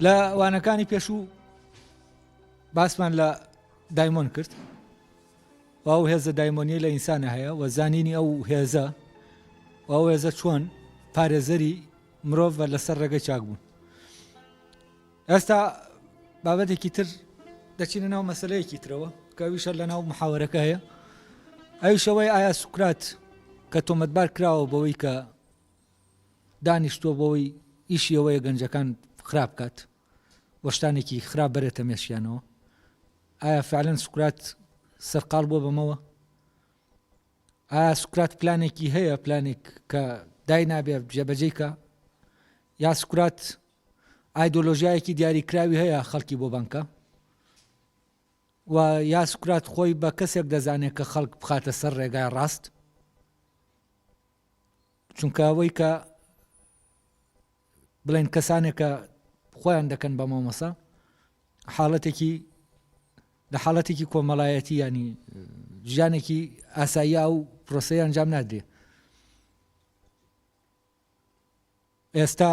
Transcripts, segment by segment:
لە وانەکانی پێشوو باسمان لە دایمۆن کرد و ئەو هێزە دایمۆنی لە ئینسانە هەیە و زانینی ئەو هێزە و ئەو هێزە چۆن پارێزەری مرۆڤ لەسەر ڕێگەی چاک بوون. ئێستا بابەتێکی تر دەچینە ناو مەسەلەیەکی ترەوە کە ئەویشە لە ناو محاوەرەکە هەیە، ئەویشەوەی ئایا سوکرات کە تۆمەتبار کراوە بەوەی کە دانیشتووە بەوەی ئیشی ئەوەیە گەنجەکان خراپ کات وە شتانێکی خراپ بەرێتە مێشیانەوە، ئایا فعلەن سوکرات سەرقاڵ بووە بەمەوە؟ ئایا سوکرات پلانێکی هەیە، پلانێک کە دای نابێ جێبەجێ کە، یا سوکرات ئایدۆلۆژیایەکی دیاریکراوی هەیە خەڵکی بۆ بانکە، و یا سوکرات خۆی بە کەسێک دەزانێت کە خەڵک بخاتە سەر ڕێگای ڕاست، چونکە ئەوەی کە بڵێن کەسانێکە خۆیان دەکەن بە مامۆسا لە حاڵەتێکی کۆمەڵایەتی ینی ژیانێکی ئاساییە و پرۆسەی ئەنجام نادرێ. ئێستا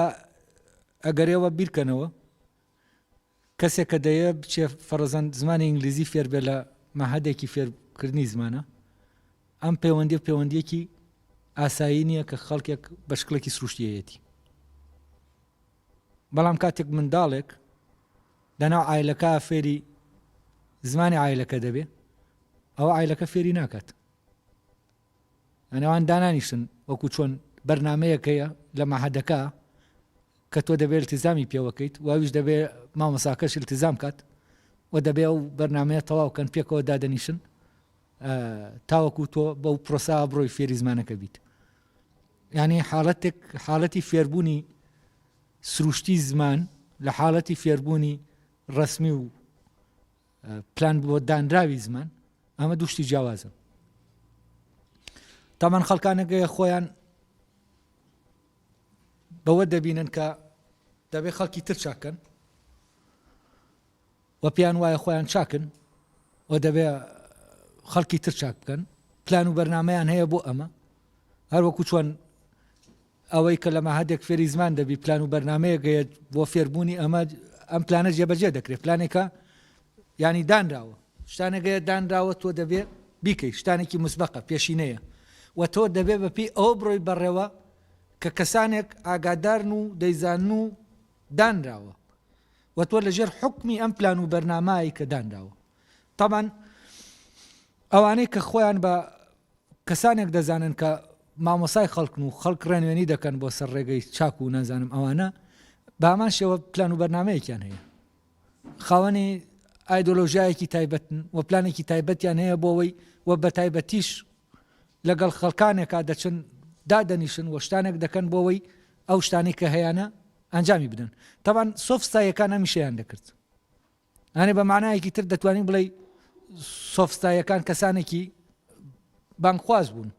ئەگەرێوە بیرکەنەوە کەسێک کە دەیە بچێ فەرەزەن زمانی ئینگلیزی فێر بێ لە مەهەدێکی فێرکردنی زمانە، ئەم پەیوەندیەکی ئاسایی نییە کە خەڵکێک بە شکڵێکی سروشتیەتی. بەڵام کاتێک منداڵێک لەناو ئایلەکە فێری زمانی ئایلەکە دەبێ، ئەوە ئایلەکە فێری ناکات. ئەنەوان دانانیشتن وەکو چۆن بەرنامەیەکەیە لە مەهەدەکە کە تۆ دەبێت التیزامی پێوەکەیت و ئەویش دەبێ مامۆساکەش التیزام کات و دەبێ ئەو بەرنامەیە تەواوکەن پێکەوە دادەنیشن تاوەکو تۆ بەو پرۆسا بڕۆی فێری زمانەکە بیت. یعنی حاڵەتی فێربوونی سروشتی زمان لە حاڵەتی فێربوونی ڕسمی و پلان بۆ دانراوی زمان، ئەمە دووشتی جیاوازە. تامان خەڵکانەکەی خۆیان بەوە دەبینن کە دەبێ خەڵکی تر چاکن و پێیان وایە خۆیان چاکن و دەبێ خەڵکی تر چاک بکەن، پلان و بەرنامەیان هەیە بۆ ئەمە، هەروەکو چۆن ئەوەی کە لە مەهەدێک فێری زمان دەبی پلان و بەرنامەیەکەیە بۆ فێربوونی ئەم پلانە جێبەجێ دەکرێت، پلانێکە ینی دانراوە، شتانەکەیە دانراوە تۆ دەبێ بیکەی، شتانێکی مسبەقە پێشینەیە و تۆ دەبێ بەپی ئەوە بڕۆی بەڕێوە کە کەسانێک ئاگادارن و دەیزانن و دانراوە و تۆ لەژێر حکمی ئەم پلان و بەرنامایی کە دانراوە. تامان ئەوانەی کە خۆیان بە کەسانێک دەزانن کە مامۆسای خەڵکن و خەڵک ڕێنوێنی دەکەن بۆ سەر ڕێگەی چاک و نازانم ئەوانە بە هەمان شێوە پلان و بەرنامەیەکیان هەیە، خاوەنی ئایدۆلۆژیایەکی تایبەتن و پلانێکی تایبەتیان هەیە بۆەوەی و بە تایبەتیش لەگەڵ خەڵکانێکا دەچن دادەنیشن و شتانێک دەکەن بۆەوەی ئەو شتانی کە هەیەە ئەنجامی بدەن. تاوان سۆفستایەکان هەمیشەیان دەکرد، ئەنێ بە معنایەکی تر دەتوانین بڵێ سۆفستایەکان کەسانێکی بانگخواز بوون،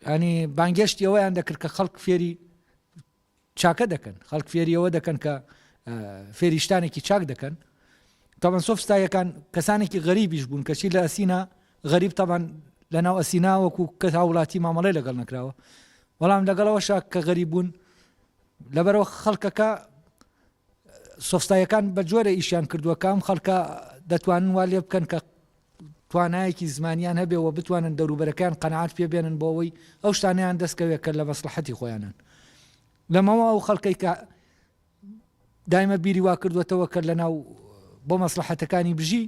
ینی بانگێشتی ئەوەیان دەکرد کە خەڵک فێری چاکە دەکەن، خەڵک فێری ئەوە دەکەن کە فێریشتانێکی چاک دەکەن. تاوان سۆفستایەکان کەسانێکی غەریبیش بوون کەچی لە ئەسینا غەریب تاوان لەناو ئەسینا وەکو کە هاوڵاتی مامەڵەی لەگەڵ نەکراوە، بەڵام لەگەڵەوەشا کە غەریب بوون لەبەرەوە خەڵکەکە سۆفستایەکان بە جۆرە ئیشیان کردووە کە ئەم خەڵکە دەتوانن وا لێ بکەن کە توانایەکی زمانیان هەبێ و بتوانن دەوروبەرەکان قەنەعات پێ بێنن بۆ ئەوەی ئەو شتانیان دەستکەوێت کە لە مەسلحەتی خۆیانن. لەمەوە ئەو خەڵکەی کە دایمە بیری وا کردوێتەوە کە لەناو بۆ مەسلحەتەکانی بژی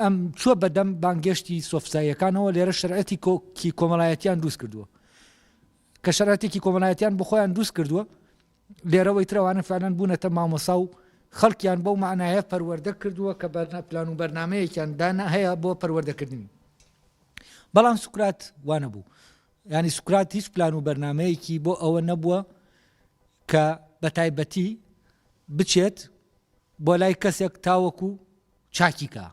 ئەم چوە بەدەم بانگێشتی سۆفستایەکانەوە، لێرە شەرعەتی کۆمەڵایەتیان دروست کردووە کە شەرعەتێکی کۆمەڵایەتیان بۆ خۆیان دروست کردووە، لێرەوەی ترەوانە فعلەن بوونەتە مامۆسا و خەڵکیان بەو معنایە پەروەردە کردووە کە پلان و بەرنامەیەکیان دانا هەیە بۆ پەروەردەکردنی. بەڵام سوکرات وانە بوو، ینی سوکرات هیچ پلان و بەرنامەیەکی بۆ ئەوە نەبووە کە بە تایبەتی بچێت بۆ لای کەسێک تاوەکو چاکیکە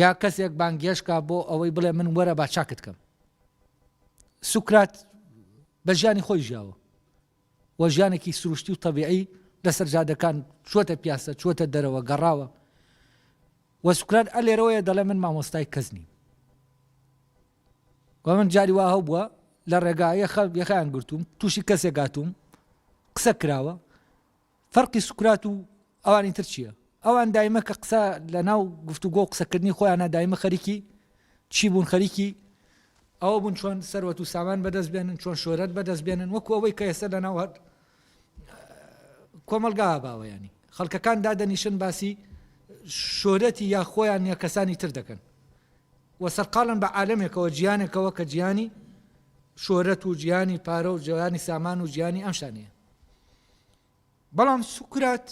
یا کەسێک بانگێشکە بۆ ئەوەی بڵێ من وەرە با چاکت کەم. سوکرات بە ژیانی خۆی ژیاوە و ژیانێکی سروشتی و تەبیعی لەسەر جادەکان چووەتە پیاسە، چووەتە دەرەوە، گەڕاوە و سوکرات ئەلێرەوەیە دەڵێ من مامۆستای کەس نیم و من جاری وا هەبووە لە ڕێگایە یەخیان گرتوم تووشی کەسێک گاتوم قسە کراوە فەرقی سوکرات و ئەوانی تر چییە؟ ئەوان دایمە کە قسە لە ناو گفتوگۆ و قسەکردنی خۆیانە دایمە خەریکی چی بوون؟ خەریکی ئەوە بوون چۆن سەروەت و سامان بەدەست بێنن، چۆن شۆرەت بەدەست بێنن، وەکو ئەوەی کە ئێستا لە ناو کۆمەلگا باوە، ینی خەڵکەکان دادەنیشن باسی شۆرەتی یا خۆیان یا کەسانی تر دەکەن و سەرقاڵن بە عالەمێکەوە گیانێکەوە کە گیانی شۆرەت و گیانی پارە و گیانی سامان و گیانی ئەم شانەیە. بەڵام سوکرات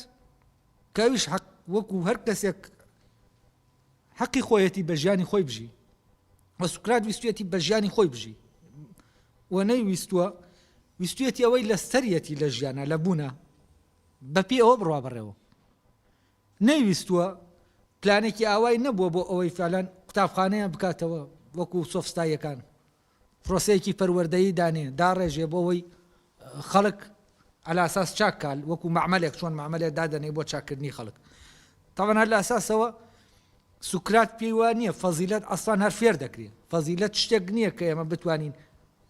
کەویش وەکو هەر کەسێک حەقی خۆیەتی بە ژیانی خۆی بژی و سوکرات ویستوێتی بە ژیانی خۆی بژی و نەیویستووە ویستوێتی ئەوەی لە سەریەتی لە ژیانە لە بوونە بەپی ئەوە بڕوا بڕێەوە، نەیویستووە پلانێکی ئاوای نەبووە بۆ ئەوەی فعلان قوتابخانەیە بکاتەوە وەکو سۆفستایەکان پرۆسەیەکی پەروەردەیی دانێ داڕێژێ بۆ ئەوەی خەڵک على ئاساس چاکال وەکو معمەلێک چۆن معمەلێک دادەنێ بۆ چاکردنی خەڵک. تاوان هەر لە ئاساسەوە سوکرات پێی وایە نییە فەزیلەت ئەسڵان هەر فێر دەکرێت، فەزیلەت شتێک نییە کە ئێمە بتوانین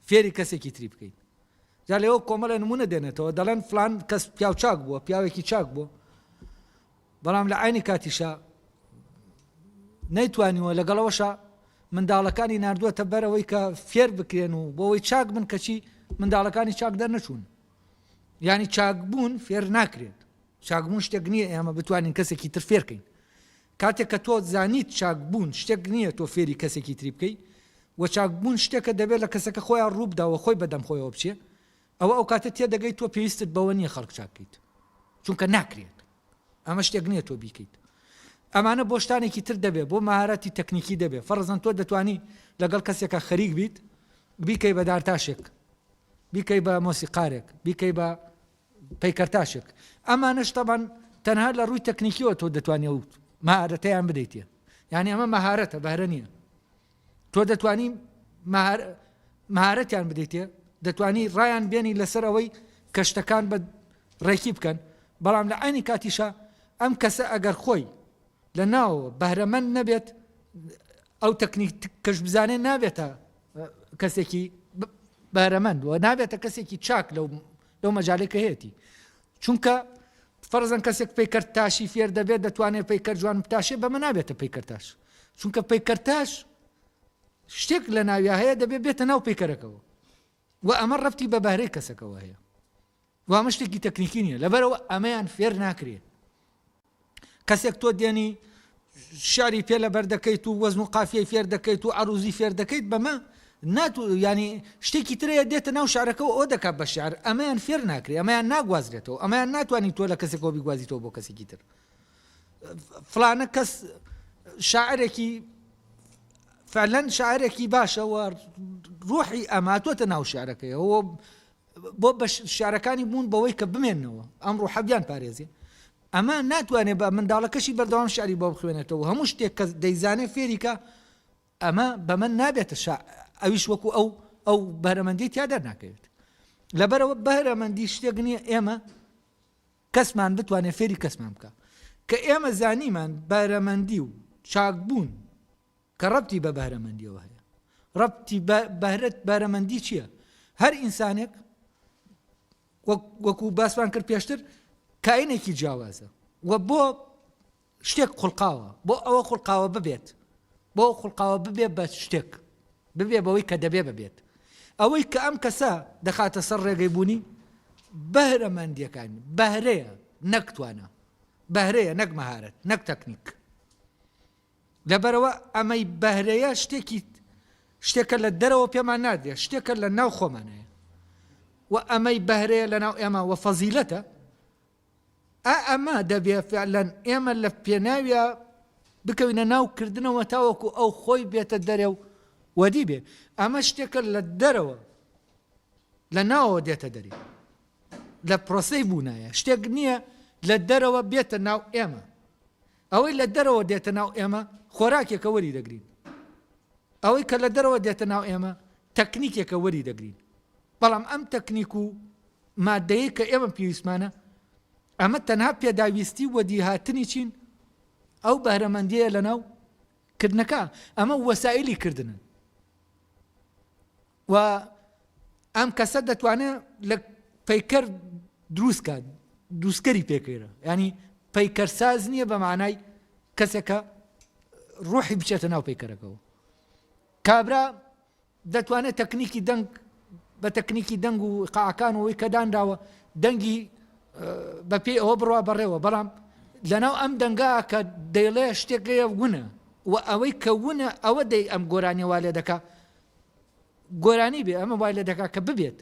فێری کەسێکی تری بکەین. جا لێەوە کۆمەڵە نمونە دێنێتەوە دەڵێن فلان کەس پیاو چاک بووە، پیاوێکی چاک بووە، بەڵام لە عینی کاتیشا نەیتوانیوە لەگەڵەوەشە منداڵەکانی ناردووەتە بەرەوەی کە فێر بکرێن و بۆەوەی چاک بن کەچی منداڵەکانی چاک دەرنەچوون. یعنی چاکبوون فێر ناکرێت، چاکبوون شتێک نییە ئێمە بتوانین کەسێکی تر فێرکەین. کاتێک کە تۆ زانیت چاکبوون شتێک نییە تۆ فێری کەسێکی تری بکەی و چاکبوون شتێکە دەبێت لە کەسەکە خۆیان ڕووبداوە خۆی بەدەم خۆیەوە بچێ، ئەوە ئەو کاتە تێدەگەی تۆ پێویستت بەوە نییە خەڵک چاکەیت چونکە ناکرێت، ئەمە شتێک نییە تۆ بیکەیت. ئەمانە بۆ شتانێکی تر دەبێت، بۆ مەهارەتی تەکنیکی دەبێت. فەرزەن تۆ دەتوانی لەگەڵ کەسێکە خەریک بیت بیکەی بە دارتاشێک، بیکەی بە مۆسیقارێک، بیکەی بە پەیکەرتاشێک. ئەمانەش تەبەن تەنها لە ڕووی تەکنیکیەوە تۆ دەتوانێت و مەهارەتەیان بدەیتێ، یعنی ئەمە مەهارەتە بەهرە نییە. تۆ دەتوانی مەهارەتیان بدەیتێ، دەتوانی ڕایان بێنی لەسەر ئەوەی کە شتەکان بە ڕێکی بکەن، بەڵام لە عینی کاتیشە ئەم کەسە ئەگەر خۆی لە ناوە بەهرەمەند نەبێت ئەو تەکنیک کەش بزانێ نابێتە کەسێکی بەهرەمەند و نابێتە کەسێکی چاک لەو مەجالێکە هەیەی، چونکە فەرزەن کەسێک پەیکەرتاشی فێر دەبێت دەتوانێت پەیکەر جوان بتاشێ، بەمە نابێتە پەیکەرتاش، چونکە پەیکەرتاش شتێک لە ناویا هەیە دەبێت بێتە ناو پەیکەرەکەەوە و ئەمە ڕەبتی بە بەهرەی کەسەکەەوە هەیە و ئەمە شتێکی تەکنیکی نییە، لەبەرەوە ئەمەیان فێر ناکرێت. کەسێک تۆ دێنی شعری پێ لە بەردەکەیت و وەزن و قافیەی فێر دەکەیت و عروزی فێر دەکەیت، بەمە ینی شتێکی ترەیە دێتە ناو شعرەکەەوە ئەو دەکات بە شعر، ئەمەیان فێر ناکرێت، ئەمەیان ناگوازرێتەوە، ئەمەیان ناتوانانی تۆ لە کەسێکەوە بیگوازیتەوە بۆ کەسێکی تر. فلانە کەس شاعرێکی فعلەن شاعرێکی باشەوە ڕوحی ئەماتۆتە ناو شعرەکەیەوە بۆ بە شعرەکانی بوون بەوەی کە بمێننەوە ئەم ڕوحەبیان پارێزێ، ئەمە ناتوانێت بە منداڵەکەشی بەردەوام شعری بۆ بخوێنێتەوە، هەموو شتێک کە دەیزانێ فێریکە ئەمە بەمە نابێتە ئەویش وەکو ئەو بەهرەمەندی تیادەر ناکەوێت. لەبەرەوە بەهرەمەندی شتێک نییە ئێمە کەسمان بتوانێت فێری کەسمان بکە، کە ئێمە زانیمان بەهرەمەندی و چاکبوون کە ڕەبتی بە بەهرەمەندیەوە هەیە. ڕەبتی بەهرەمەندی چییە؟ هەر ئینسانێک وەکو باسمان کرد پێشتر کائینێکی جیاوازە و بۆ شتێک خوڵقاوە، بۆ ئەوە خوڵقاوە ببێت، بۆ خوڵقاوە ببێ بە شتێک ببێ بەوەی کە دەبێ ببێت. ئەوەی کە ئەم کەسە دەخاتە سەر ڕێگەی بوونی بەهرەمەندیەکان بەهرەیە نەکتوانە، بەهرەیە نەک مەهارەت نەک تەکنیک. لەبەرەوە ئەمەی بەهرەیە شتێکە لە دەرەوە پێمان نادرێت، شتێکە لە ناو خۆمانەیە و ئەمەی بەهرەیە لە ناو ئێمە و فەزیلەتە، ئەمە دەبێت فعلەن ئێمە لە پێناویە بکەوینە ناوکردنەوە تاوەکو ئەو خۆی بێتە دەرێ و وەدی بێ. ئەمە شتێکە لە دەرەوە لە ناوەوە دێتە دەری لە پرۆسەی بوونایە، شتێک نییە لە دەرەوە بێتە ناو ئێمە. ئەوەی لە دەرەوە دێتە ناو ئێمە خۆراکێکە وەری دەگرین، ئەوەی کە لە دەرەوە دێتە ناو ئێمە تەکنیکێکە وەری دەگرین. بەڵام ئەم تەکنیک و مادەیە کە ئێمە پێویستمانە ئەمە تەنها پێداویستی وەدی هاتنی چین ئەو بەهرەمەندیە لە ناو کردنەکە، ئەمە وەسائلی کردنن و ئەم کەسە دەتوانێت لە پەیکەر دروست کات دووسکەری پێکەیرە، ینی پەیکەرساز نییە بە معنای کەسێکە ڕوحی بچێتە ناو پەیکەرەکەەوە. کابرا دەتوانێت تەکنیکی دەنگ بە تەکنیکی دەنگ و قاعەکانەوەی کە دانراوە دەنگی بە پێی ئەوە بڕوا بەڕێوە، بەڵام لەناو ئەم دەنگا کە دەیڵێ شتێکەیە ونە و ئەوەی کە ونە ئەوە دەی ئەم گۆرانی وا لێ دەکا گۆرانی بێ، ئەمە وای لێ دەکا کە ببێت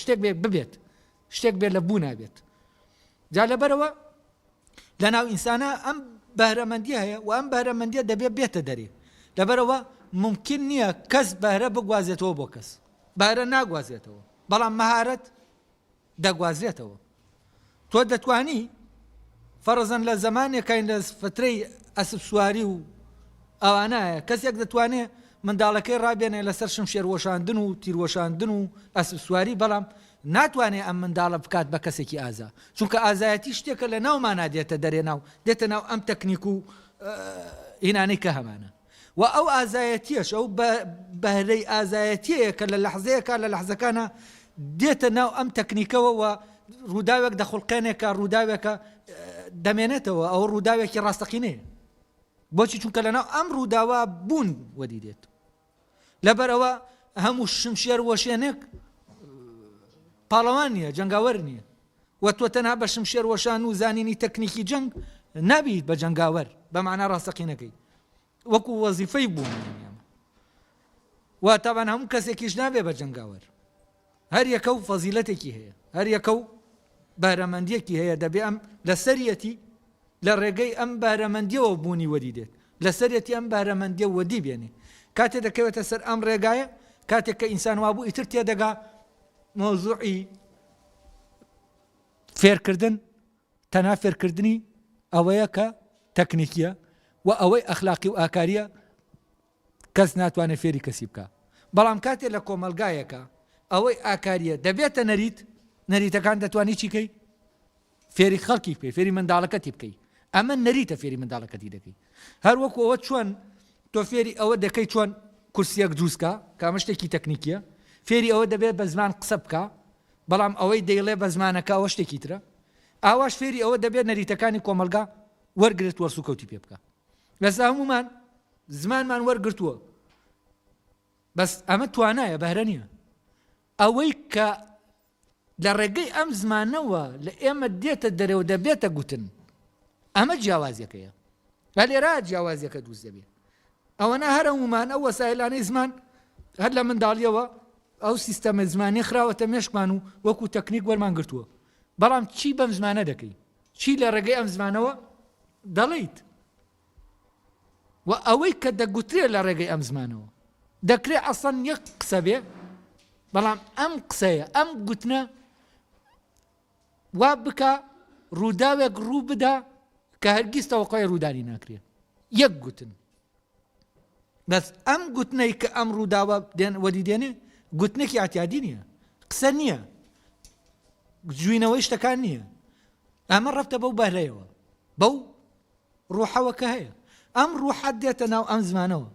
شتێک بێ ببێت، شتێک بێت لە بوو نابێت. جا لەبەرەوە لەناو ئینسانە ئەم بەهرەمەندی هەیە و ئەم بەهرەمەندیە دەبێت بێتە دەرێ. لەبەرەوە ممکن نییە کەس بەهرە بگوازێتەوە بۆ کەس، بەهرە ناگوازێتەوە، بەڵام مەهارەت دەگوازرێتەوە. تۆ دەتوانی فەرزەن لە زمانێکین لە فترەی ئەسب سواری و ئەوانایە کەسێک دەتوانێت منداڵەکەی ڕابێنێ لەسەر شمشێر وەشاندن و تیروەشاندن و ئەسب سواری، بەڵام ناتوانێت ئەم منداڵە بکات بە کەسێکی ئازا، چونکە ئازایەتی شتێکە لە ناومانە دێتە دەرێ ناو دێتە ناو ئەم تەکنیک و هینانەی کە هەمانە. و ئەو ئازایەتیەش ئەو بەهرەی ئازایەتیەیە کە لە لەحزەیەکە لە لەحزەکانە دێتە ناو ئەم تەکنیکەوە و ڕووداوێک دەخڵقێنێکە ڕووداوێکە دەمێنێتەوە، ئەو ڕووداوێکی ڕاستەقینەیە. بۆچی؟ چونکە لەناو ئەم ڕووداوە بوون وەدی دێت. لەبەرەوە هەموو شمشێر وەشێنێک پاڵەوان نییە، جەنگاوەر نییە، و تۆ تەنها بە شمشێر وەشان و زانینی تەکنیکی جەنگ نابیت بە جەنگاوەر بە معنای ڕاستەقینەکەی، وەکو وەزیفەی بوون. و تاوان هەموو کەسێکیش نابێ بە جەنگاوەر، هەر یەکە و فەزیلەتێکی هەیە، هەر یەکە و بەهرەمەندیەکی هەیە. دەبێ ئەم لە سەریەتی لە ڕێگەی ئەم بەهرەمەندیەوە بوونی وەدی دێت، لە سەریەتی ئەم بەهرەمەندیە وەدی بێنێ. کاتێ دەکەوێتە سەر ئەم ڕێگایە، کاتێک کە ئینسان وابوو ئیتر تێدەگا مۆزوعی فێرکردن تەنها فێرکردنی ئەوەیە کە تەکنیکیە و ئەوەی ئەخلاقی و ئاکاریە کەس ناتوانێت فێری کەسی بکە. بەڵام کاتێ لە کۆمەلگایەکە ئەوەی ئاکاریە دەبێتە نەریتەکان دەتوانی چیکەی؟ فێری خەڵکی بکەی، فێری منداڵەکەتی بکەی. ئەمە نەریتە فێری منداڵەکەتی دەکەی. هەر وەکو ئەوە چۆن تۆ فێری ئەوە دەکەی چۆن کورسیەک دروستکە کە ئەمە شتێکی تەکنیکیە، فێری ئەوە دەبێت بە زمان قسە بکە، بەڵام ئەوەی دەیڵێ بە زمانەکە ئەوە شتێکی ترە. ئاواش فێری ئەوە دەبێت نەریتەکانی کۆمەلگا وەرگرت وەرسوکەوتی پێ بکە. لەسا هەمومان زمانمان وەرگرتووە، بەس ئەمە توانایە بەهرە نییە. ئەوەی کە لە ڕێگەی ئەم زمانەوە لە ئێمە دێتە دەرەوە دەبێتە گوتن، ئەمە جیاوازیەکەیە. لە لێرە جیاوازیەکە دروست دەبێت. ئەوەنە هەر هەمومان ئەو وەسایلانەی زمان هەر لە منداڵیەوە ئەو سیستەمە زمانی خراوەتە مێشکمان و وەکو تەکنیک وەرمان گرتووە، بەڵام چی بەم زمانە دەکەی؟ چی لە ڕێگەی ئەم زمانەوە دەڵێیت؟ و ئەوەی کە دەگوترێت لە ڕێگەی ئەم زمانەوە دەکرێت ئەسڵەن یەک قسە بێ، بەڵام ئەم قسەیە ئەم گوتنە وا بکە ڕووداوێک ڕوو بدا کە هەرگیز تەوەقعی ڕوودانی ناکرێت. یەک گوتن، بەس ئەم گوتنەی کە ئەم ڕووداوە وەدی دێنێ گوتنێکی ئاعتیادی نییە، قسە نییە، جوینەوەی شتەکان نییە. ئەمە ڕەفتە بەو بەهرەیەوە، بەو ڕوحەوە کە هەیە. ئەم ڕوحەت دێتە ناو ئەم زمانەوە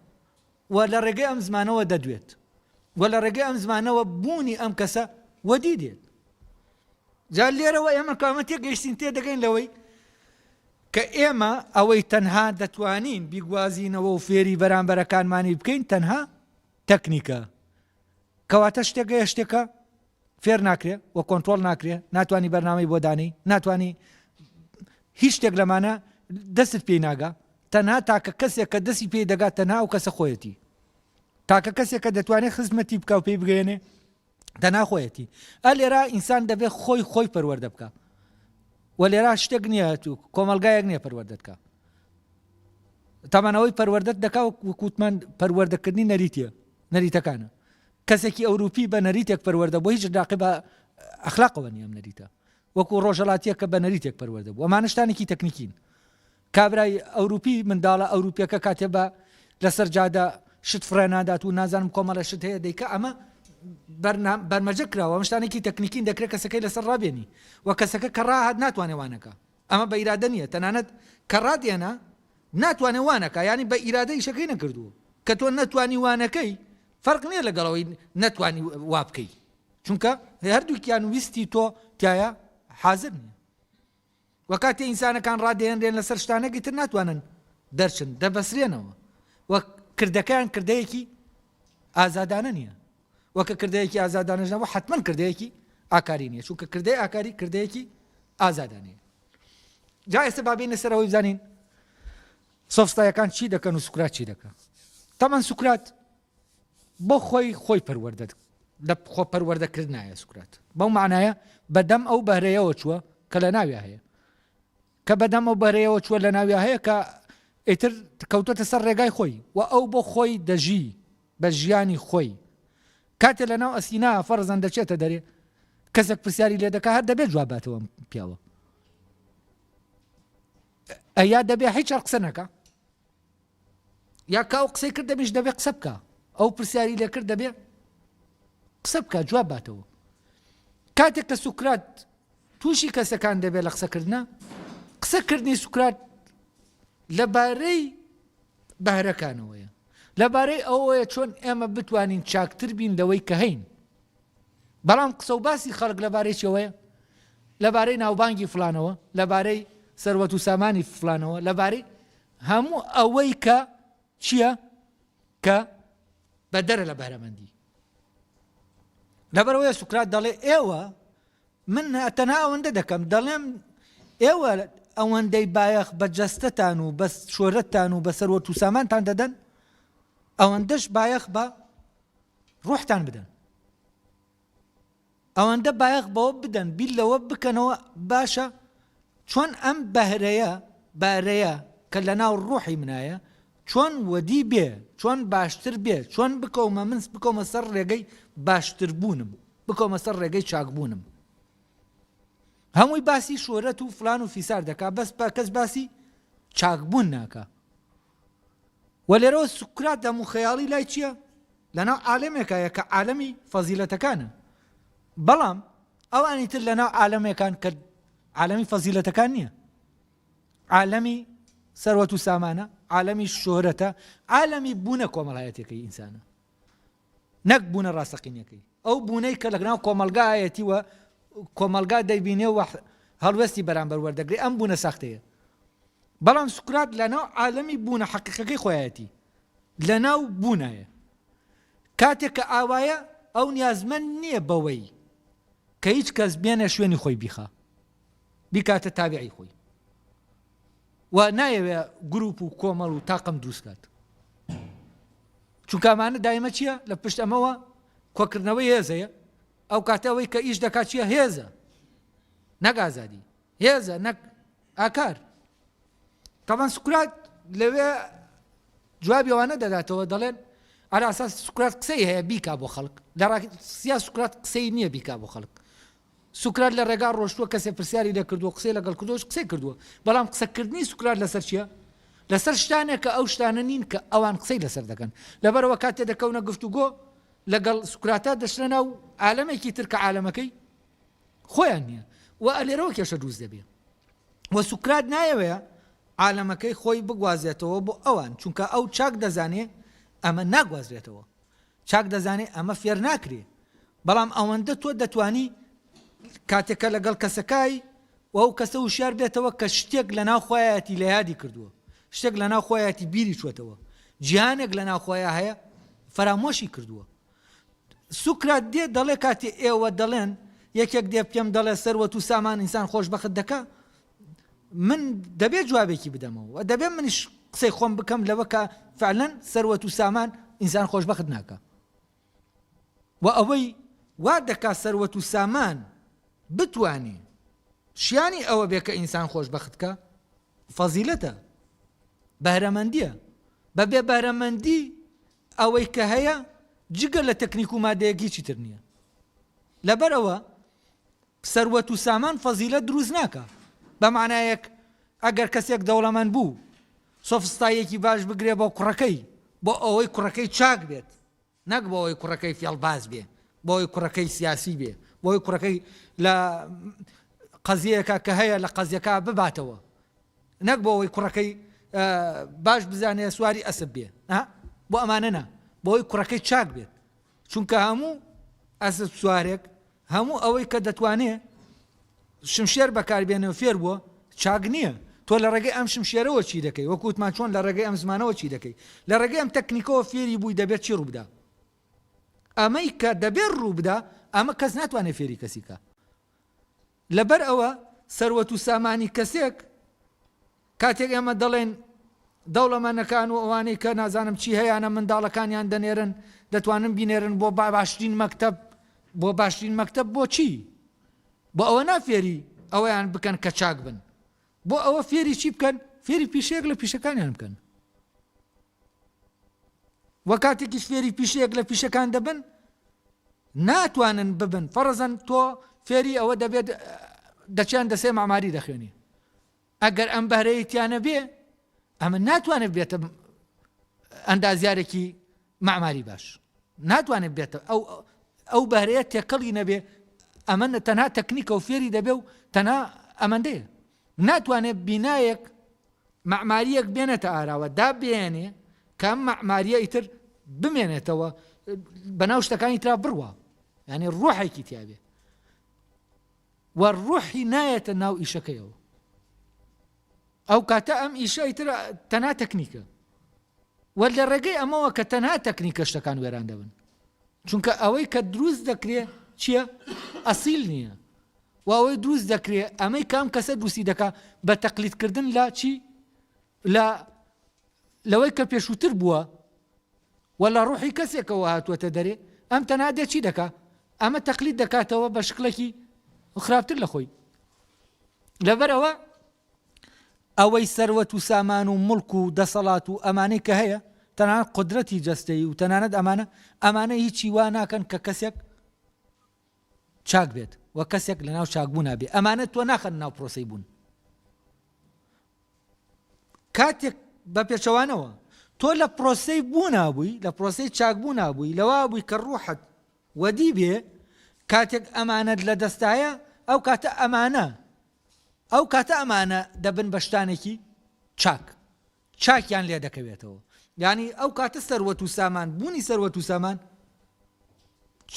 و لە ڕێگەی ئەم زمانەوە دەدوێت و لە ڕێگەی ئەم زمانەوە بوونی ئەم کەسە وەدی دێت. جا لێرەوە ئێمە کامە تێگەیشتین تێدەگەین لەوەی کە ئێمە ئەوەی تەنها دەتوانین بیگوازینەوە و فێری بەرامبەرەکانمانی بکەین تەنها تەکنیکە، کەواتە شتێکە شتێکە فێر ناکرێ و کۆنترۆڵ ناکرێ، ناتوانی بەرنامەی بۆ دانەی، ناتوانی هیچ شتێک لەمانە دەست پێی ناگا، تەنها تاکە کەسێک کە دەستی پێی دەگات تەنها ئەو کەسە خۆیەتی، تاکە کەسێک کە دەتوانێت خزمەتی بکە و پێی بگەێنێ تەنها خۆیەتی. لێرە ئینسان دەبێت خۆی پەروەردە بکە و لێرە شتێک نییە و کۆمەلگایەک نییە پەروەردە بکە. تامانەوەی پەروەردەت دەکا وکوتمان پەروەردەکردنی نەریتەکانە. کەسێکی ئەوروپی بە نەریتێک پەروەردە بۆ هیچ علاقەی بە ئەخلاقەوە نییە ئەم نەریتە، وەکو ڕۆژهەڵاتیە کە بە نەریتێک پەروەردە بوو. ئەمانە شتانێکی تەکنیکین. کابرای ئەوروپی منداڵە ئەوروپیەکە کاتێ بە لەسەر جادا شت فڕێنادات و نازانم کۆمەڵە شت هەیە دەیکە ئەمە بەرمەجە کراوە، ئەم شتانێکی تەکنیکین دەکرێت کەسەکەی لەسەر ڕابێنی و کەسەکە کە ڕاهات ناتوانێت وانەکە. ئەمە بە ئیرادە نییە، تەنانەت کە ڕادێنە ناتوانێت وانەکە، یعنی بە ئیرادە ئیشەکەی نەکردووە. کە تۆ نەتوانی وانەکەی فەرق نییە لەگەڵەوەی نەتوانی وا بکەی، چونکە هەردووکیان ویستی تۆ تایە حازر نییە. وە کاتێ ئینسانەکان ڕادێنرێن لەسەر شتانێکی تر ناتوانن دەرچن دەبەسرێنەوە وە کردەکەیان کردەیەکی ئازادانە نییە وەکە کردەیەکی ئازادانەژنەوە حتمما کردەیەکی ئاکاری نییە چونکە کردەی ئاکاری کردەیەکی ئازادانەیە. جا ئێستا با بینە سەرەوەی بزانین سۆفستایەکان چی دەکەن و سوکرات چی دەکەن. تەمان سوکرات بۆ خۆی پەروەردە لە خۆ پەروەردەکرد نایە سوکرات بەو معنایە بەدەم ئەو بەهرەیەوە چووە کە لە ناویا هەیە کە بەدەم ئەو بەهرەیەوە چووە لە ناویا هەیە کە ئیتر کەوتۆتە سەر ڕێگای خۆی و ئەو بۆ خۆی دەژی بە ژیانی خۆی کاتێ لە ناو ئەسینا فەرزەن دەچێتە دەرێ کەسێک پرسیاری لێ دەکات هەر دەبێت جواباتەوە پیاوە ئەیا دەبێ هیچ قسە نەکە یا کە ئەو قسەی کرد دەبێش دەبێ قسە بکە ئەو پرسیاری لێ کرد دەبێ قسە بکە جواب باتەوە. کاتێک کە سوکرات تووشی کەسەکان دەبێت لە قسەکردنە قسەکردنی سوکرات لەبارەی بەهرەکانەوەیە لەبارەی ئەوەیە چۆن ئێمە بتوانین چاکتر بین لەوەی کە هەین. بەڵام قسە و باسی خەڵک لەبارەی چەوەیە لەبارەی ناوبانگی فلانەوە لەبارەی سەروەت و سامانی فلانەوە لەبارەی هەموو ئەوەی کە چییە کە بەدەرە لە بەرەمەندی. لەبەرەوەیە سوکرات دەڵێ ئێوە من تەنها ئەوەندە دەکەم دەڵێم ئێوە ئەوەندەی بایەخ بە جەستەتان و بە شۆرەتتان و بە سەروەت و سامانتان دەدەن ئەوەندەش بایەخ بە ڕوحتان بدەن ئەوەندە بایەخ بەوە بدەن بیل لەوە بکەنەوە باشە چۆن ئەم بارەیە کە لە ناو ڕوحی منایە چۆن وەدی بێ چۆن باشتر بێ چۆن بکەومە من بکەومە سەر ڕێگەی باشتر بوونم بکەومە سەر ڕێگەی چاکبوونم. هەمووی باسی شۆرەت و فلان و فیسار دەکا بەس کەس باسی چاکبوون ناکە. وە لێرەوە سوکرات دەموو خەیاڵی لای چییە؟ لەناو عالەمێکایە کە عالەمی فەزیلەتەکانە بەڵام ئەوانی تر لەناو عالەمێکان کە عالەمی فەزیلەتەکان نییە عالەمی سەروەت و سامانە عالەمی شۆرەتە عالەمی بوونە کۆمەڵایەتەکەی ئینسانە نەک بوونە ڕاستەقینەکەی ئەو بوونەی کە لەناو کۆمەلگایەتی وە کۆمەلگا دەیبینێ و هەڵوێستی بەرامبەر وەردەگرێ ئەم بوونە ساختەیە. بەڵام سوکرات لەناو عالەمی بوونە حەقیقەکەی خۆیەتی لەناو بوونایە کاتێک کە ئاوایە ئەو نیازمەند نییە بەوەی کە هیچ کەس بێنە شوێنی خۆی بیخە بیکاتە تابعی خۆی و نایەوێ گروپ و کۆمەڵ و تاقم دروستکات چونکە ئەمانە دایمە چییە لە پشت ئەمەوە کۆکردنەوەی هێزەیە ئەو کاتەوەی کە ئیش دەکات چییە هێزە نەک ئازادی هێزە نەک ئاکار. تاوان سوکرات لەوێ جوابی ئەوانە دەداتەوە دەڵێن على ئاساس سوکرات قسەی هەیە بیکا بۆ خەڵک لە ڕاستیا سوکرات قسەی نییە بیکا بۆ خەڵک. سوکرات لە ڕێگا ڕۆشتووە کەسێ پرسیاری لێ کردووە قسەی لەگەڵ کردوش قسەی کردووە بەڵام قسەکردنی سوکرات لەسەر چییە؟ لەسەر شتانێک کە ئەو شتانە نین کە ئەوان قسەی لەسەر دەکەن لەبەرەوە کاتێ دەکەونە گفتوگۆ لەگەڵ سوکراتە دەشتە ناو عالەمێکی تر کە عالەمەکەی خۆیان نییە و ئەلێرەوە کێشە دروست دەبێ و سوکرات نایەوێ عالەمەکەی خۆی بگوازێتەوە بۆ ئەوان چونکە ئەو چاک دەزانێ ئەمە ناگوازرێتەوە چاک دەزانێ ئەمە فێر ناکرێ بەڵام ئەوەندە تۆ دەتوانی کاتێکە لەگەڵ کەسەکەی و ئەو کەسە وشیار بێتەوە کە شتێک لە ناو خۆیەتی لە یادی کردووە شتێک لە ناو خۆیەتی بیری چوەتەوە جیهانێک لە ناو خۆیە هەیە فەرامۆشی کردووە. سوکرات دێ دەڵێ کاتێ ئێوە دەڵێن یەکێک دێ پێم دەڵێ سەروەت و سامان ئینسان خۆشبەخت دەکا من دەبێت جوابێکی بدەمەوە دەبێت منیش قسەی خۆم بکەم لەوە کە فعلەن سەروەت و سامان ئینسان خۆشبەخت ناکە و ئەوەی وا دەکا سەروەت و سامان بتوانێ شیانی ئەوە بێ کە ئینسان خۆشبەخت کە فەزیلەتە بەهرەمەندیە بەبێ بەهرەمەندی ئەوەی کە هەیە جگە لە تەکنیک و مادەیەکی چیتر نییە لەبەرەوە سەروەت و سامان فەزیلەت دروست ناکە بەمانایەک ئەگەر کەسێک دەوڵەمەند بوو سۆفستایەکی باش بگرێ بۆ کوڕەکەی بۆ ئەوەی کوڕەکەی چاک بێت نەک بۆ ئەوەی کوڕەکەی فێڵباز بێ بۆ ئەوەی کوڕەکەی سیاسی بێ بۆ ئەوەی کوڕەکەی لە قەزیەکە کە هەیە لە قەزیەکە بباتەوە نەک بۆ ئەوەی کوڕەکەی باش بزانێ سواری ئەسب بێ بۆ ئەمانە نا بۆ ئەوەی کوڕەکەی چاک بێت چونکە هەموو ئەسب سوارێک هەموو ئەوەی کە دەتوانێت شمشێر بەکاربێنەوە فێر بووە چاک نییە تۆ لە ڕێگەی ئەم شمشێرەوە چی دەکەی وەکوتمان چۆن لە ڕێگەی ئەم زمانەوە چی دەکەی لە ڕێگەی ئەم تەکنیکەوە فێری بووی دەبێت چی ڕووبدا ئەمەی کە دەبێت ڕووبدا ئەمە کەس ناتوانێت فێری کەسی کە لەبەر ئەوە سەروەت و سامانی کەسێک کاتێک ئێمە دەڵێن دەوڵەمەندەکان و ئەوانەی کە نازانم چی هەیەە منداڵەکانیان دەنێرن دەتوانن بینێرن بۆ باشترین مەکتەب بۆ باشترین مەکتەب بۆ چی بۆ ئەوە نافێری ئەوەیان بکەن کە چاک بن بۆ ئەوە فێری چی بکەن فێری پیشەیەک لە پیشەکانیان بکەن وە کاتێکیش فێری پیشەیەک لە پیشەکان دەبن ناتوانن ببن فەرەزەن تۆ فێری ئەوە دەبێت دەچیان دەسێ مەعماری دەخوێنی ئەگەر ئەم بەهرەیەتیانە بێ ئەمە ناتوانێت بێتە ئەندازیارێکی مەعماری باش ناتوانێت بێتە ئەو بەهرەیە تێکەڵی نەبێ ئەمە تەنها تەکنیکە و فێری دەبێ و تەنها ئەمەندەیە ناتوانێت بینایەک مەعماریەک بێنێتە ئاراوە دابێنێ کە ئەم مەعماریە ئیتر بمێنێتەوە بەناو شتەکانی ترا بڕوە یعنی ڕوحێکی تیابێ و ڕوحی نایەتە ناو ئیشەکەیەوە ئەو کاتە ئەم ئیشە ئیتر تەنها تەکنیکە و لە ڕێگەی ئەمەوە کە تەنها تەکنیکە شتەکان وێران دەبن چونکە ئەوەی کە دروست دەکرێت چییە ئەسیل نییە و ئەوەی دروست دەکرێت ئەمەی کام کەسە دروستی دەکا بە تەقلیدکردن لە چی لەوەی کە پێشووتر بووە و لە ڕوحی کەسێکەوە هاتووەتە دەرێ ئەم تەنها دێ چی دەکا ئەمە تەقلید دەکاتەوە بە شکلێکی خراپتر لە خۆی لەبەرەوە ئەوەی سەروەت و سامان و مڵک و دەسەڵات و ئەمانەی کە هەیە تەنانەت قودرەتی جەستەیی و تەنانەت ئەمانە هیچی وا ناکەن کە کەسێک چاک بێت و کەسێک لە ناو چاکبوونا بێ ئەمانە تۆ ناخەن ناو پرۆسەی بوون کاتێک بە پێچەوانەوە تۆ لە پرۆسەی بوونابووی لە پرۆسەی چاکبوو نابووی لەوا بووی کە ڕوحت وەدی بێ کاتێک ئەمانەت لە دەستایە ئەو کاتە ئەمانە دەبن بە شتانێکی چاکیان لێ دەکەوێتەوە یعنی ئەو کاتە سەروەت و سامان بوونی سەروەت و سامان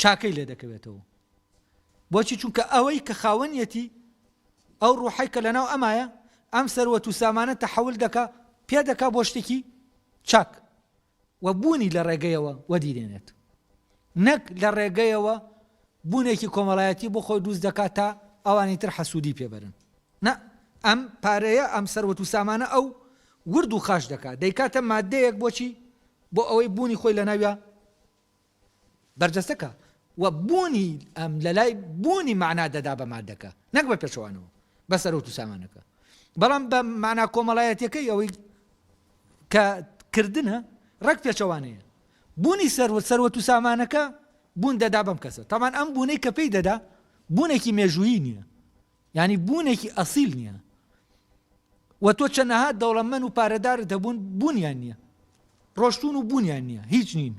چاکەی لێ دەکەوێتەوە بۆچی چونکە ئەوەی کە خاوەنیەتی ئەو ڕوحەی کە لەناو ئەمایە ئەم سەروەت و سامانە تەحەول دەکا پێ دەکا بۆ شتێکی چاک و بوونی لە ڕێگەیەوە وەدیدێنێت نەک لە ڕێگەیەوە بوونێکی کۆمەڵایەتی بۆ خۆی دروست دەکات تا ئەوانی تر حەسوودی پێبەرن نە ئەم پارەیە ئەم سەروەت و سامانە ئەو ورد و خاش دەکات دەیکاتە مادەیەک بۆچی بۆ ئەوەی بوونی خۆی لە ناویە بەرجەستەکە و بوونی ئەم لە لای بوونی معنا دەدا بە مادەکە نەک بە پێشەوانەوە بە سەروەت و سامانەکە بەڵام بە معنا کۆمەڵایەتیەکەی ئەوەی کە کردنە ڕەک پێچەوانەیە بوونی سەروەت و سامانەکە بوون دەدا بەم کەسە تامان ئەم بوونەی کە پێی دەدا بوونێکی مێژوویی نییە یعنی بوونێکی ئەسیل نییە و تۆ چەندەها دەوڵەمەند و پارەدارت هەبوون بوونیان نییە ڕۆشتون و بوونیان نییە هیچ نین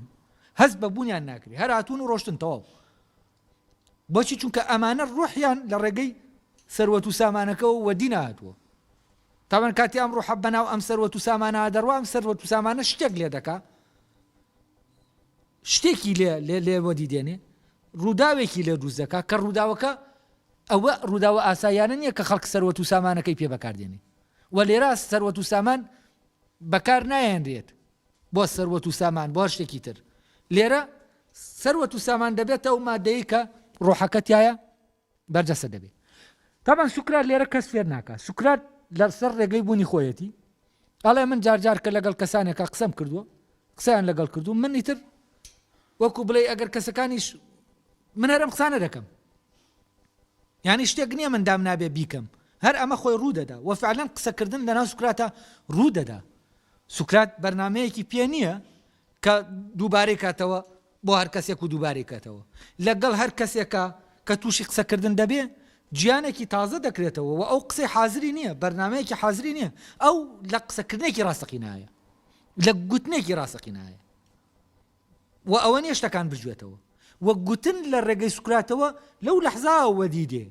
هەست بە بوونیان ناکرێت هەر هاتوون و ڕۆشتن تەواو بۆچی چونکە ئەمانە ڕوحیان لە ڕێگەی سەروەت و سامانەکەەوە وەدی نهاتووە تاوان کاتی ئەم ڕوحە بەناو ئەم سەروەت و سامانە دەڕوا ئەم سەروەت و سامانە شتێک لێ دەکا شتێکی لێ وەدی دێنێ ڕووداوێکی لێ دروست دەکا کە ڕووداوەکە ئەوە ڕووداوە ئاساییانە نییە کە خەڵک سەروەت و سامانەکەی پێ بەکاردێنێ و لێرە سەروەت و سامان بەکار نایەنرێت بۆ سەروەت و سامان بۆ شتێکی تر لێرە سەروەت و سامان دەبێتە ئەو مادەیە کە ڕۆحەکەتیایە بەرجەسە دەبێت تامان سوکرات لێرە کەس فێر ناکات سوکرات لەسەر ڕێگەی بوونی خۆیەتی ئەڵێ من جارجار کە لەگەڵ کەسانێکە قسەم کردووە قسەیان لەگەڵ کردو من ئیتر وەکو بڵێ ئەگەر کەسەکانیش من هەرم قسانە دەکەم یعنی شتێک نییە من دام نابێ بیکەم هەر ئەمە خۆی ڕوو دەدا و فعلەن قسەکردن لەناو سوکراتە ڕوو دەدا سوکرات بەرنامەیەکی پێ نییە کە دووبارەی کاتەوە بۆ هەر کەسێک و دووبارەی کاتەوە لەگەڵ هەر کەسێکە کە تووشی قسەکردن دەبێ گیانێکی تازە دەکرێتەوە و ئەو قسەی حازری نییە بەرنامەیەکی حازری نییە ئەو لە قسەکردنێکی ڕاستەقینایە لە گوتنێکی ڕاستەقینایە و ئەوە نیە شتەکان بژوێتەوە و گوتن لە ڕێگەی سوکراتەوە لەو لەحزاوە وەدیدێ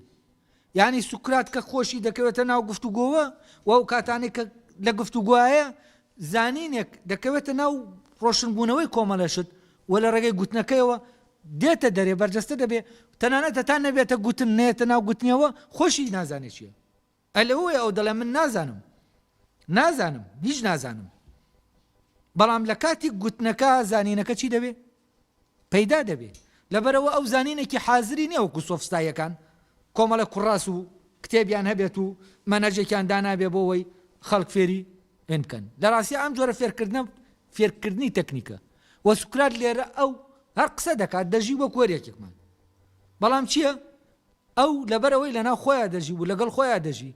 یعنی سوکرات کە خۆشی دەکەوێتە ناو گفتوگۆوە و ئەو کاتانێک کە لە گفتوگوایە زانینێک دەکەوێتە ناو ڕۆشنبوونەوەی کۆمەڵەشت و لە ڕێگەی گوتنەکەیەوە دێتە دەرێ بەرجەستە دەبێ تەنانەت تا نەبێتە گوتن نێتە ناو گوتنیەوە خۆشی نازانێت چییە ئەلەوەی ئەو دەڵێ من نازانم هیچ نازانم، بەڵام لە کاتی گوتنەکە زانینەکە چی دەبێ؟ پەیدا دەبێ. لەبەرەوە ئەو زانینێکی حازری نییە وەکو سۆفستایەکان کۆمەڵە کوڕاس و کتێبیان هەبێت و مەنەجێکیان دانابێ بۆەوەی خەڵک فێری بکەن. لە ڕاستی ئەم جۆرە فێرکردنی تەکنیکە وە سوکرات لێرە ئەو هەر قسە دەکات دەژی وەک وەرێکێکمان، بەڵام چییە؟ ئەو لەبەرەوەی لەناو خۆیان دەژی و لەگەڵ خۆیان دەژی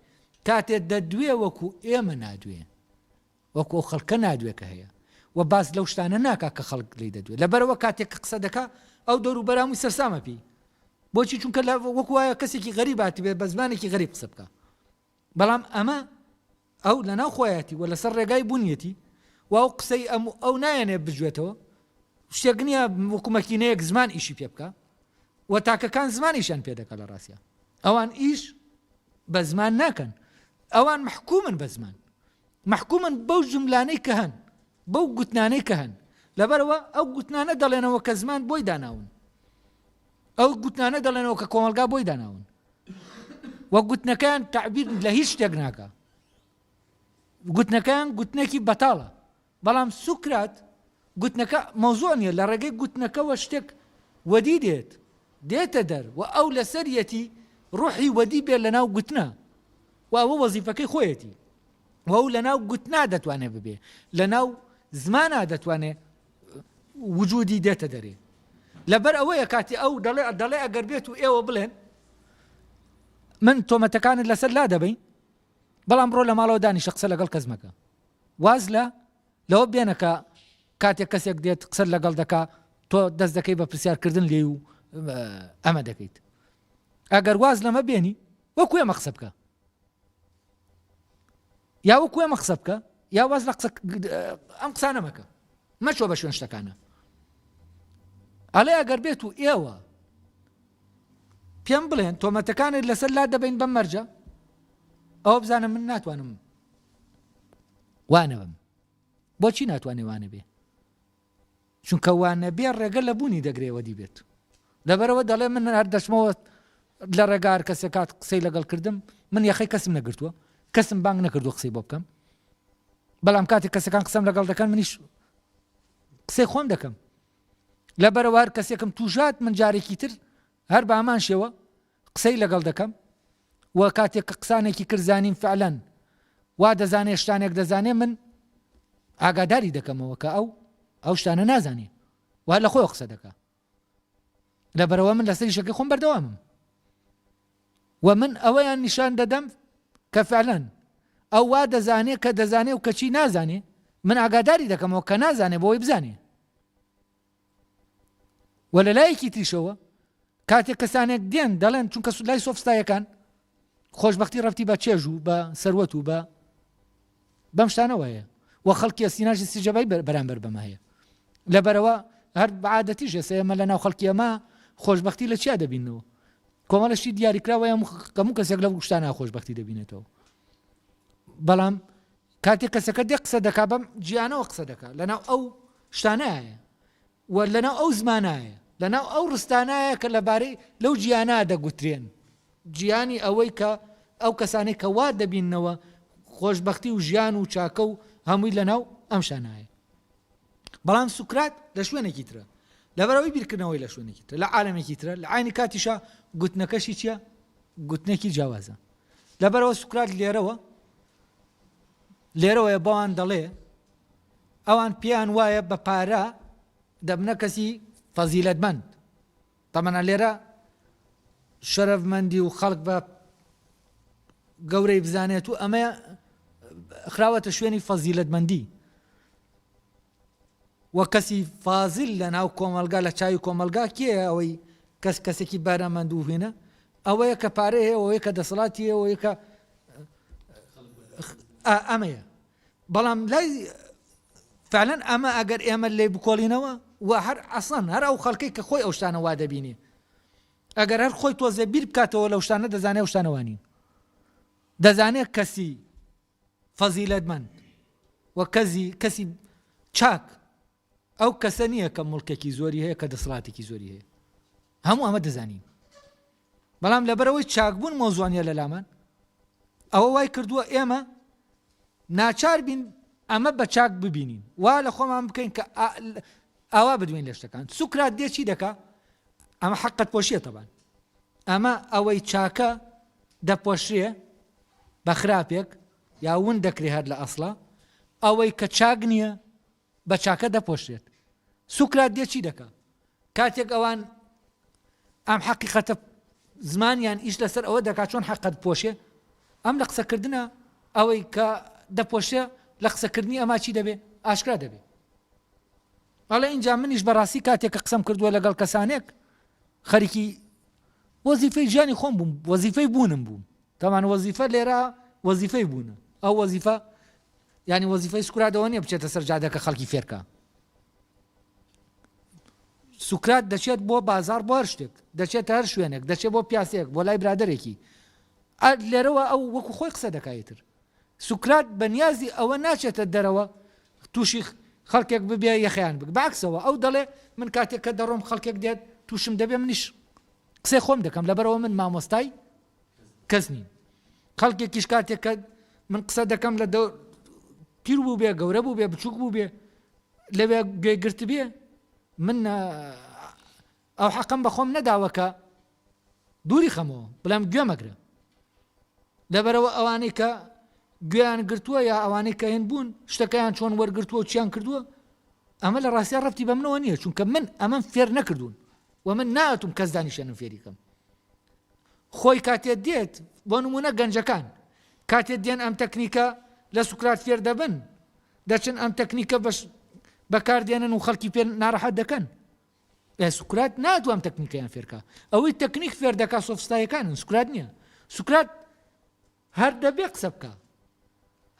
کاتێک دەدوێ وەکو ئێمە نادوێ، وەکو ئەو خەڵکە نادوێ کە هەیە و باز لەو شتانە ناکا کە خەڵک لی دەدوێت. لەبەرەوە کاتێک قسە دەکا ئەو دەوروبەرامووی سەرسامە پێی، بۆچی؟ چونکە وەکو وایە کەسێکی غەریباتی بێ بە زمانێکی غەریب قسە بکە، بەڵام ئەمە ئەو لەناو خۆیەتی و لەسەر ڕێگای بوونیەتی و ئەو قسەی ئەو نایەنێ بجوێتەوە، شتێک نییە وەکو مەکینەیەک زمان ئیشی پێ بکە و تاکەکان زمانیشان پێ دەکە. لە ڕاستیە ئەوان ئیش بە زمان ناکەن، ئەوان محکومن بە زمان، محکومن بەو جملانەی کە هەن، بەو گوتنانەی کە هەن. لەبەرەوە ئەو گوتنانە دەڵێنەوە کە زمان بۆی داناون، ئەو گوتنانە دەڵێنەوە کە کۆمەلگا بۆی داناون، وە گوتنەکەیان تعبیر لە هیچ شتێک ناکە، گوتنەکەیان گوتنێکی بەتاڵە. بەڵام سوکرات گوتنەکە مەوزوع نیە، لە ڕێگەی گوتنەکەەوە شتێک وەدی دێتە دەر و ئەو لەسەرەتی ڕوحی وەدی بێت لە ناو گوتنە و ئەوە وەزیفەکەی خۆیەتی و ئەو لە ناو گوتنا دەتوانێت ببێ، لە ناو زمانە دەتوانێت وجودی دێتە دەرێ. لەبەر ئەوەیە کاتی ئەو دەڵێ ئەگەر بێت و ئێوە بڵێن من تۆمەتەکانت لەسەر لا دەبین، بەڵام بڕۆ لە ماڵەوە دانیشە قسە لەگەڵ کەس مەکە، واز لەوە بێنەکە کاتێک کەسێک دێت قسە لەگەڵ دەکا تۆ دەست دەکەی بە پرسیارکردن لێ و ئەمە دەکەیت. ئەگەر واز لەمە بێنی وەکو ئێمە قسە بکە، یا وەکو ئێمە قسە بکە، یا واز لە ئەم قسانە مەکە، مەچۆ بە شوێن شتەکانە. ئەڵێ ئەگەر بێت و ئێوە پێم بڵێن تۆمەتەکانت لەسەر لا دەبین بەم مەرجە، ئەوە بزانم من ناتوانم وانە بم. بۆچی ناتوانێ وانە بێ؟ چونکە وانە بێ ڕێگە لە بوونی دەگرێەوە دی بێت. لەبەرەوە دەڵێ من هەر دەچمەوە لە ڕێگار کەسێک کات قسەی لەگەڵ کردم، من یەخەی کەسم نەگرتووە، کەسم بانگ نەکردووە قسەی بۆ بکەم، بەڵام کاتێک کەسەکان قسەم لەگەڵ دەکەن منیش قسەی خۆم دەکەم. لەبەرەوە هەر کەسێکم توژات من جارێکی تر هەر بە ئامان شێوە قسەی لەگەڵ دەکەم و کاتێک کە قسانێکی کرزانیم فعلەن وا دەزانێ شتانێک دەزانێ، من ئاگاداری دەکەمەوە کە ئەو شتانە نازانێ و هەر لە خۆی قسە دەکە. لەبەرەوە من لەسەری شەکەی خۆم بەردەوامم و من ئەوەیان نیشان دەدەم کە فعلەن ئەو وا دەزانێ کە دەزانێ و کەچی نازانێ، من ئاگاداری دەکەمەوە کە نازانێ بۆی بزانێ. و لە لایەکی تریشەوە کاتێک کەسانێک دێن دەڵێن چونکە لای سۆفستایەکان خۆشبەختی ڕەفتی بە چێژ و بە سەروەت و بەم شتانەوە هەیە و خەڵکی سیناژی سیجەبای بەرامبەر بەمە هەیە. لەبەرەوە هەر بەعادەتیش ئێستا ئێمە لە ناو خەڵکی ئەمە خۆشبەختی لە چیا دەبینەوە؟ کۆمەڵەشی دیاریکراوە هەموو کەسێک لەو شتانە خۆشبەختی دەبینێتەوە. بەڵام کاتێک کەسەکە دێ قسە دەکا بەم جیانەوە قسە دەکا، لەناو ئەو شتانایە و لەناو ئەو زمانایە، لەناو ئەو ڕستانایە کە لەبارەی لەو جیانە دەگوترێن، جیانی ئەوەی کە ئەو کەسانەی کە وا دەبینەوە خۆشبەختی و ژیان و چاکە و هەمووی لەناو ئەم شانایە. بەڵام سوکرات لە شوێنێکی ترە، لەبەرەوەی بیرکردنەوەی لە شوێنێکی ترە، لە عالەمێکی ترە، لە عینی کاتیشە گوتنەکەشی چییە؟ گوتنێکی جیاوازە. لەبەرەوە سوکرات لێرەوەیە بەوان دەڵێ ئەوان پێیان وایە بە پارە دەبنە کەسی فەزیلەتمەند. تەمەنە لێرە شەرەفمەندی و خەڵک بە گەورەی بزانێت و ئەمە خراوەتە شوێنی فەزیلەتمەندی و کەسی فازیل لە ناو کۆمەلگا لە چاوی کۆمەلگا کێ ئەوەی کەسێکی بارەمەند و هێنە؟ ئەوەیە کە پارەی هەیە، ئەوەیە کە دەسەڵاتی هەیە، ئەوەیە کە ئەمەیە. بەڵام لای فعلەن ئەمە ئەگەر ئێمە لێ بکۆڵینەوە و هەر ئەسڵەن هەر ئەو خەڵکەی کە خۆی ئەو شتانە وا دەبینێ، ئەگەر هەر خۆی تۆزێ بیر بکاتەوە لەو شتانە دەزانێ ئەو شتانەوانین، دەزانێت کەسی فەزیلەتمەند و کەسی چاک ئەو کەسە نییە کە مڵکێکی زۆری هەیە، کە دەسەڵاتێکی زۆری هەیە، هەموو ئەمە دەزانین. بەڵام لەبەرەوەی چاکبوون مۆزوانیە لە لامان ئەوە وای کردووە ئێمە ناچار بین ئەمە بە چاک ببینین وا لە خۆمان بکەین کە ئاوا بدوین لە شتەکان. سوکرات دێ چی دەکا؟ ئەمە حەقت پۆشیە تەبان، ئەمە ئەوەی چاکە دەپۆشرێ بە خراپێک یا ون دەکرێ هەر لە ئەسڵا، ئەوەی کە چاک نییە بە چاکە دەپۆشرێت. سوکرات دێ چی دەکا؟ کاتێک ئەوان ئەم حەقیقەتە زمانیان ئیش لەسەر ئەوە دەکات چۆن حەقت پۆشێ، ئەم لە قسەکردنە ئەوەی کە دەپۆشێ لە قسەکردنی ئەما چی دەبێ؟ ئاشکرا دەبێ. ئەڵێ اینجا منیش بەڕاستی کاتێک کە قسەم کردووە لەگەڵ کەسانێک خەریکی وەزیفەی ژیانی خۆم بووم، وەزیفەی بوونم بووم. تەمان وەزیفە لێرە وەزیفەی بوونە، ئەو وەزیفە یعنی وەزیفەی سوکراتەوە نییە بچێتە سەر جادەکە خەڵکی فێرکە. سوکرات دەچێت بۆ بازار بۆ هەر شتێک، دەچێت هەر شوێنێک، دەچێت بۆ پیاسەیەک، بۆ لای برادەرێکی، لێرەوە ئەو وەکو خۆی قسە دەکایتر. سوکرات بەنیازی ئەوە ناچێتە دەرەوە تووشی خەڵکێک ببێ یەخیان بک، بەعکسەوە ئەو دەڵێ من کاتێک کە دەڕۆم خەڵکێک دێت تووشم دەبێ منیش قسەی خۆم دەکەم لەبەرەوە من مامۆستای کەس نیم. خەڵکێکیش کاتێک کە من قسە دەکەم لە پیر بوو بێ، گەورە بوو بێ، بچووک بوو بێ، لەوێ گوێگرت بێ، من ئەو حەقم بە خۆم نەداوە کە دووری خەمەوە بەڵام گوێ مەگرە. لەبەرەوە ئەوانەی کە گوێیان گرتووە یا ئەوانەی کە هێن بوون شتەکەیان چۆن وەرگرتووە و چیان کردووە، ئەمە لە ڕاستیان ڕەبتی بە منەوە نییە، چونکە من ئەمەم فێر نەکردوون و من ناتوم کەس دانیشێنم فێریکەم. خۆی کاتێت دێت بۆ نمونە گەنجەکان کاتێت دێن ئەم تەکنیکە لە سوکرات فێر دەبن، دەچن ئەم تەکنیکە بەکاردێنن و خەڵکی پێ ناڕەحەت دەکەن. سوکرات ناتوە ئەم تەکنیکەیان فێرکە، ئەوەی تەکنیک فێر دەکا سۆفستایەکانن، سوکرات نییە. سوکرات هەر دەبێ قسە بکە،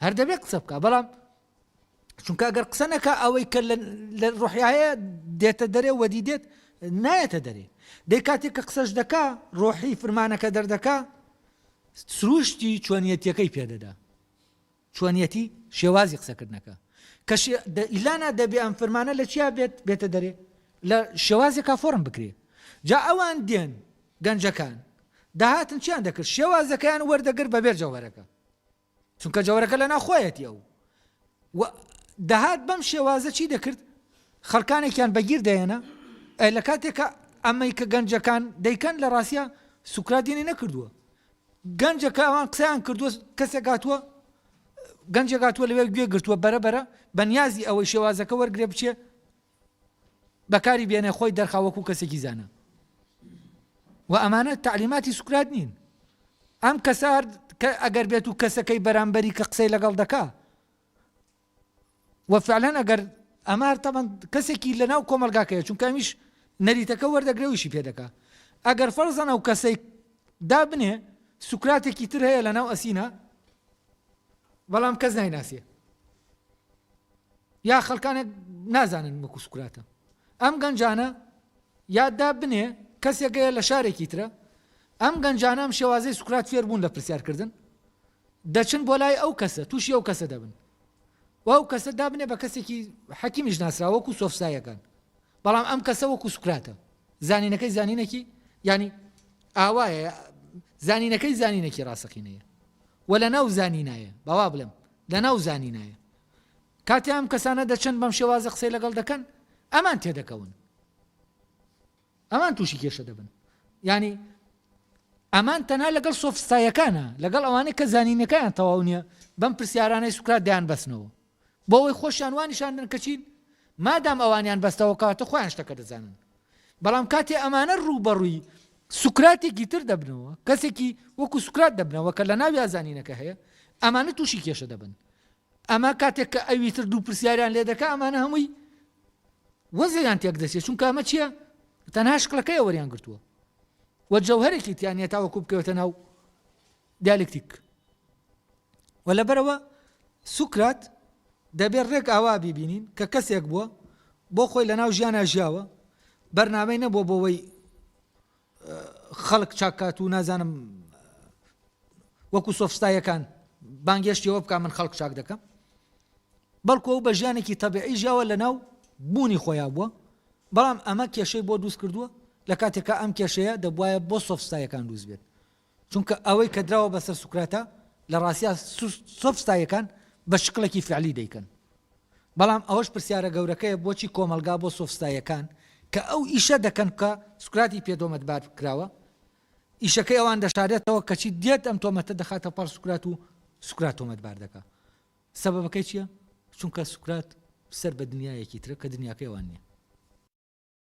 هەر دەبێ قسە بکە، بەڵام چونکە ئەگەر قسە نەکە ئەوەی کە لە ڕۆحیایە دێتە دەرێ وەدی دێت نایەتە دەرێ. دەی کاتێک کە قسەش دەکا ڕۆحی فرمانەکە دەردەکا سروشتی چۆنیەتیەکەی پێدەدا، چۆنیەتی شێوازی قسەکردنەکە کە ئیلانا دەبێ ئەم فرمانە لە چیا بێتە دەرێ؟ لە شێوازێکا فۆرم بکرێ. جا ئەوان دێن گەنجەکان داهاتن چیان دەکرد؟ شێوازەکەیان وەردەگرت بەبێر جەوهەرەکە، چونکە جەوهەرەکە لە ناوخۆیەتی ئەو داهات بەم شێوازە چی دەکرد؟ خەڵکانێکیان بەگیر دەێنە لە کاتێکە ئەمەی کە گەنجەکان دەیکەن لە ڕاستیە سوکرات دێنی نەکردووە. گەنجەکە ئەوان قسەیان کردووە، کەسێک هاتووە گەنجێک هاتووە لەوێ گوێ گرتووە بەرەبەرە بەنیازی ئەوەی شێوازەکە وەرگرێ بچێ بەکاری بێنێ خۆی دەرخاوەکو کەسێکی زانە و ئەمانە تعلیماتی سوکرات نین. ئەم کەسار ئەگەر بێت و کەسەکەی بەرامبەری کە قسەی لەگەڵ دەکا و فعلەن ئەگەر ئەمار تەبەن کەسێکی لە ناو کۆمەلگاکەیە، چونکە ئەمیش نەریتەکە وەردەگرێویشی پێ دەکا. ئەگەر فەرزەنە و کەسەی دابنێ سوکراتێکی تر هەیە لە ناو ئەسینە بەڵام کەس نایناسیە یا خەڵکانێک نازانن وەکو سوکراتە. ئەم گەنجانە یاددا بنێ کەسێکەیە لە شارێکی ترە، ئەم گەنجانە ئەم شێوازەی سوکرات فێر بوون لە پرسیارکردن دەچن بۆ لای ئەو کەسە، تووشی ئەو کەسە دەبن و ئەو کەسە دابنێ بە کەسێکی حەکیمیش ناسرا وەکو سۆفسایەکان، بەڵام ئەم کەسە وەکو سوکراتە، زانینەکەی زانینێکی ینی ئاوایە، زانینەکەی زانینێکی ڕاستەقینەیە و لە ناو زانینایە، بەوا بڵێم لە ناو زانینایە. کاتی ئەم کەسانە دەچن بەم شێوازە قسەی لەگەڵ دەکەن ئەمان تێدەکەون، ئەمان تووشی کێشە دەبن. ینی ئەمان تەنها لەگەڵ سۆفستایەکانە، لەگەڵ ئەوانەی کە زانینەکەیان تەواو نییە بەم پرسیارانەی سوکرات دەیان بەسنەوە بۆ ئەوەی خۆشیان وانیشاندن کە چین مادام ئەوانیان بەستەوە کاتە خۆیان شتەکە دەزانن. بەڵام کاتێ ئەمانە ڕووبەڕووی سوکراتێکی تر دەبنەوە، کەسێکی وەکو سوکرات دەبنەوە کە لە ناوی زانینەکە هەیە، ئەمانە تووشی کێشە دەبن. ئەمە کاتێک کە ئەوی تر دوو پرسیاریان لێ دەکا ئەمانە هەمووی وەزیان تێک دەچێت، چونکە ئەمە چییە؟ تەنها شکلەکەی وەریان گرتووە و جەوهەرێکی تیانە تاوەکو بکەوێتە ناو دیالکتیک. و لەبەرەوە سوکرات دەبێت ڕێک ئاوا بیبینین کە کەسێک بووە بۆ خۆی لە ناو ژیانە ژیاوە، بەرنامەی نەبووە بۆەوەی خەڵک چاکات و نازانم وەکو سۆفستایەکان بانگێشتیەوە بکە من خەڵک چاک دەکەم، بەڵکو ئەو بە ژیانێکی تەبیعی ژیاوە لە ناو بوونی خۆیان بووە. بەڵام ئەمە کێشەی بۆ دروست کردووە لە کاتێکە ئەم کێشەیە دەبوایە بۆ سۆفستایەکان دروست بێت، چونکە ئەوەی کە دراوە بەسەر سوکراتە لە ڕاستیا سۆفستایەکان بە شکڵێکی فعلی دەیکەن. بەڵام ئەوەش پرسیارە گەورەکەیە بۆچی کۆمەلگا بۆ سۆفستایەکان کە ئەو ئیشە دەکەن کە سوکراتی پێدۆمەتبار کراوە، ئیشەکەی ئەوان دەشارێتەوە کەچی دێت ئەم تۆمەتە دەخاتە پاڵ سوکرات و سوکرات تۆمەتبار دەکات. سەبەبەکەی چییە؟ چونکە سوکرات سەر بە دنیایەکی ترە کە دنیاکەی ئەوان نییە.